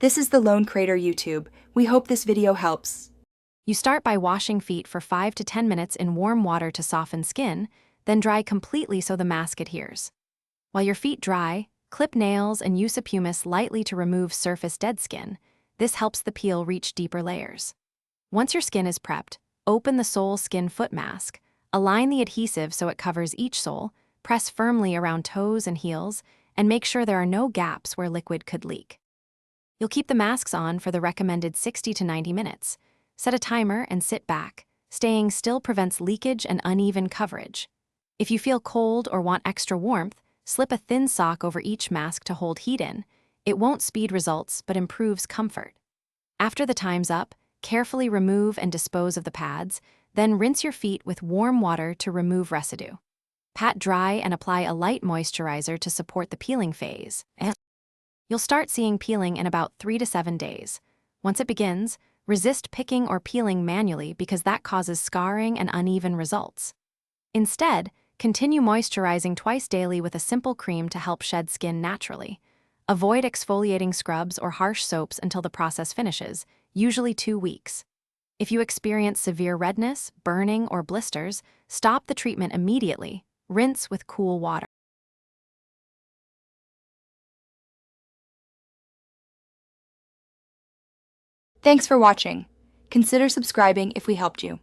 This is the Lone Crater YouTube. We hope this video helps. You start by washing feet for 5 to 10 minutes in warm water to soften skin, then dry completely so the mask adheres. While your feet dry, clip nails and use a pumice lightly to remove surface dead skin. This helps the peel reach deeper layers. Once your skin is prepped, open the Seoulskin foot mask, align the adhesive so it covers each sole, press firmly around toes and heels, and make sure there are no gaps where liquid could leak. You'll keep the masks on for the recommended 60 to 90 minutes. Set a timer and sit back. Staying still prevents leakage and uneven coverage. If you feel cold or want extra warmth, slip a thin sock over each mask to hold heat in. It won't speed results, but improves comfort. After the time's up, carefully remove and dispose of the pads, then rinse your feet with warm water to remove residue. Pat dry and apply a light moisturizer to support the peeling phase. You'll start seeing peeling in about 3 to 7 days. Once it begins, resist picking or peeling manually because that causes scarring and uneven results. Instead, continue moisturizing twice daily with a simple cream to help shed skin naturally. Avoid exfoliating scrubs or harsh soaps until the process finishes, usually 2 weeks. If you experience severe redness, burning, or blisters, stop the treatment immediately. Rinse with cool water. Thanks for watching. Consider subscribing if we helped you.